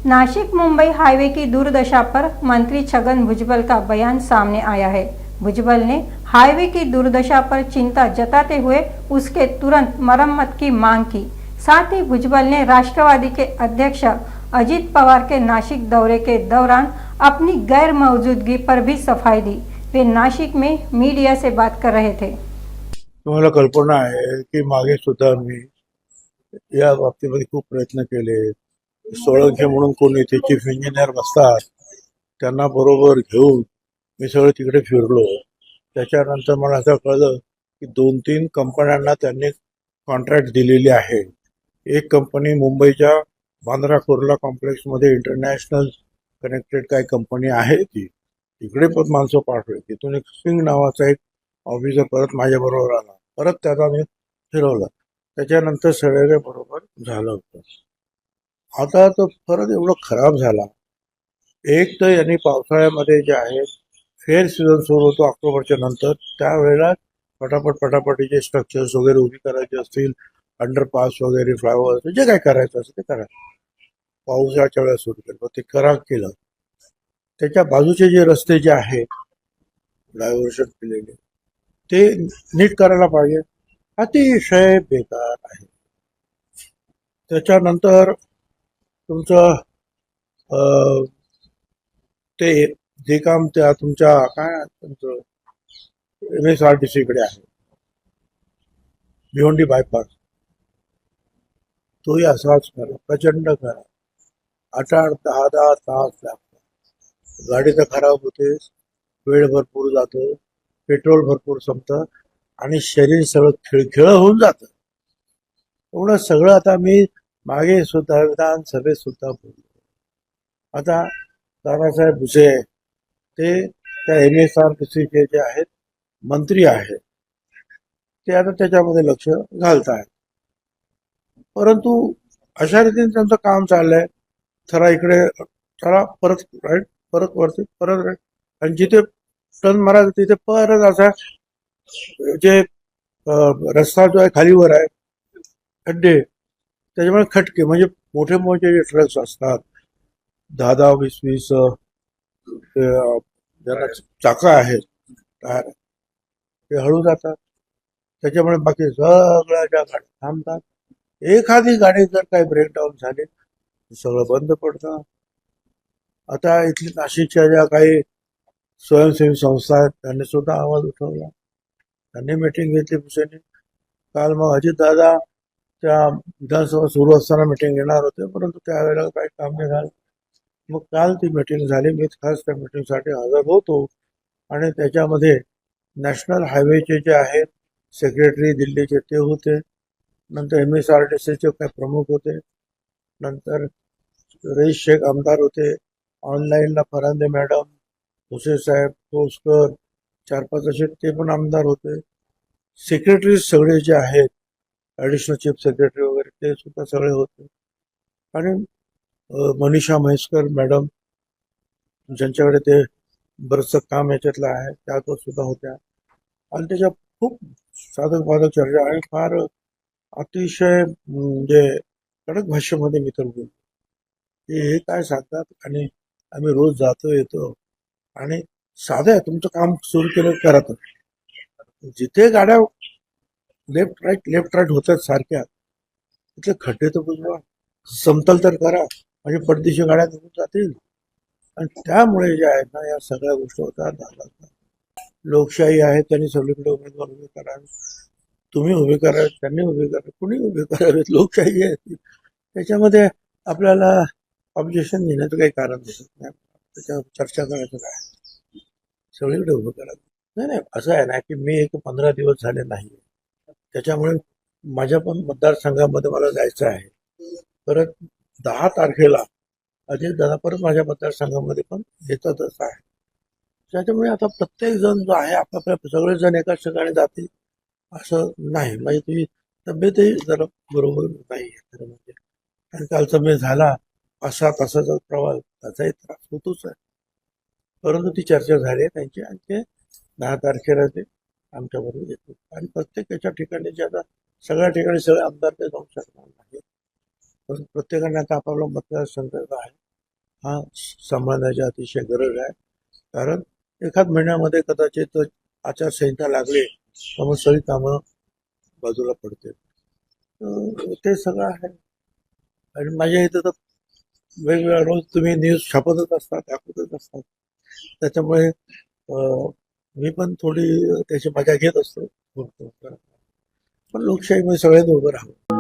Nashik Mumbai highway की दुर्दशा पर मंत्री छगन भुजबल का बयान सामने आया है। भुजबल ने हाईवे की दुर्दशा पर चिंता जताते हुए उसके तुरंत मरम्मत की मांग की। साथ ही भुजबल ने राष्ट्रवादी के अध्यक्ष अजित पवार के नासिक दौरे के दौरान अपनी गैर मौजूदगी पर भी सफाई दी। वे नासिक में मीडिया से बात कर रहे थे। तुम्हाला कल्पना आहे की मागे सुद्धा मी या बाबतीमध्ये खूप प्रयत्न केले। सोळंके म्हणून कोण इथे चीफ इंजिनियर बसतात, त्यांना बरोबर घेऊन मी सगळं तिकडे फिरलो। त्याच्यानंतर मला असं कळलं की 2-3 कंपन्यांना त्यांनी कॉन्ट्रॅक्ट दिलेली आहे। एक कंपनी मुंबईच्या बांद्रा कुर्ला कॉम्प्लेक्समध्ये इंटरनॅशनल कनेक्टेड काही कंपनी आहे, ती तिकडे पण माणसं पाठवली। तिथून एक सिंग नावाचा एक ऑफिसर परत माझ्या बरोबर आला, परत त्याला मी फिरवलं। त्याच्यानंतर सगळे बरोबर झालं होतं। आता तो परत एवढं खराब झाला। एक तर यांनी पावसाळ्यामध्ये जे आहे फेअर सीझन सुरू होतो ऑक्टोबरच्या नंतर, त्यावेळेला पटापट स्ट्रक्चर्स वगैरे उभी करायचे असतील, अंडरपास वगैरे फ्लायओव्हर जे काय करायचं असेल ते करा। पावसाळ्याच्या वेळेला सुरू केलं, ते खराब केलं। त्याच्या बाजूचे जे रस्ते जे आहेत डायव्हर्शन केलेले ते नीट करायला पाहिजे। अतिशय बेकार आहे। त्याच्यानंतर तुमचं ते जे काम त्या तुमच्या काय तुमचं MSRTC कडे आहे, भिवंडी बायपास, तोही असाच करा, प्रचंड करा। 8-10 तास लागतात। गाडी तर खराब होते, वेळ भरपूर जातो, पेट्रोल भरपूर संपतं आणि शरीर सगळं खिळखिळं होऊन जातं। एवढं सगळं आता मी मागे सुद्धा विधानसभेत सुद्धा बोललो। आता दादासाहेब भुसे ते त्या MSRTCचे जे आहेत मंत्री आहेत, ते आता त्याच्यामध्ये लक्ष घालत आहेत। परंतु अशा रीतीने त्यांचं काम चाललंय, चला इकडे चला, परत राईट, परत वरती, परत राईट, आणि जिथे टर्न मारायचं तिथे परत असा जे रस्ता जो आहे खालीवर आहे, खड्डे, त्याच्यामुळे खटके, म्हणजे मोठे मोठे जे ट्रक्स असतात 10-10, 20-20 ज्याला चाका आहेत टायर, ते हळू जातात। त्याच्यामुळे बाकी सगळ्या ज्या गाड्या थांबतात। एखादी गाडी जर काही ब्रेकडाऊन झाली सगळं बंद पडतं। आता इथली नाशिकच्या ज्या काही स्वयंसेवी संस्था आहेत त्यांनी सुद्धा आवाज उठवला, त्यांनी मीटिंग घेतली भुसेंनी काल। मग अजितदादा त्या विधानसभा सुरू असताना मीटिंग घेणार होते, परंतु त्यावेळेला काही काम नाही झालं। मग काल ती मीटिंग झाली, मी खास त्या मीटिंगसाठी हजर होतो। आणि त्याच्यामध्ये नॅशनल हायवेचे जे आहेत सेक्रेटरी दिल्लीचे ते होते, नंतर MSRTCचे काही प्रमुख होते, नंतर रईस शेख आमदार होते, ऑनलाईनला फरांदे मॅडम, भुसे साहेब, तोसकर, 4-5 असे ते पण आमदार होते। सेक्रेटरी सगळे जे आहेत ॲडिशनल चीफ सेक्रेटरी वगैरे ते सुद्धा सगळे होते। आणि मनीषा म्हैसकर मॅडम, ज्यांच्याकडे ते बरंचसं काम याच्यातलं आहे, त्या तो सुद्धा होत्या। आणि त्याच्या खूप साधक बाधक चर्चा आणि फार अतिशय म्हणजे कडक भाषेमध्ये मी तर बोलतो की हे काय सांगतात, आणि आम्ही रोज जातो येतो, आणि साधं आहे तुमचं काम सुरू केलं करत, जिथे गाड्या लेफ्ट राईट होतात सारख्या, तिथे खड्डे तर बुजवा, समतल तर करा, म्हणजे पडदिशी गाड्या निघून जातील। आणि त्यामुळे जे आहेत ना या सगळ्या गोष्टी होतात। लोकशाही आहे, त्यांनी सगळीकडे उमेदवार उभे करावे, तुम्ही उभे करावे, त्यांनी उभे करावे, कुणी उभे करावेत, लोकशाही आहे। त्याच्यामध्ये आपल्याला ऑब्जेक्शन घेण्याचं काही कारण दिसत नाही, त्याच्यावर चर्चा करायचं काय, सगळीकडे उभं करायचं नाही। असं आहे ना की मी 15 दिवस झाले नाही, त्याच्यामुळे माझ्या पण मतदारसंघामध्ये मला जायचं आहे। परत 10 तारखेला अजितदादा परत माझ्या मतदारसंघामध्ये पण येतातच आहे। त्याच्यामुळे आता प्रत्येक जण जो आहे आपापल्या सगळेजण एकाच ठिकाणी जातील असं नाही। म्हणजे तुझी तब्येतही जरा बरोबर नाही खरं म्हणजे, आणि कालचा मी झाला 5-6 तासाचा प्रवास, त्याचाही त्रास होतोच आहे। परंतु ती चर्चा झाली आहे त्यांची, आणि ते 10 तारखेला ते आमच्याबरोबर येतो। आणि प्रत्येकाच्या ठिकाणी जे आता सगळ्या ठिकाणी सगळे आमदार ते जाऊ शकणार नाही, पण प्रत्येकाने आता आपापला मतदारसंघ आहे हा सांभाळण्याची अतिशय गरज आहे. कारण एखाद महिन्यामध्ये कदाचित आचारसंहिता लागली तर मग सगळी कामं बाजूला पडते. ते सगळं आहे. आणि माझ्या इथं तर वेगवेगळ्या रोज तुम्ही न्यूज छापतच असतात, दाखवतच असतात. त्याच्यामुळे मी पण थोडी त्याची मजा घेत असतो. पण लोकशाहीमध्ये सगळ्यांनी उभं राहावं.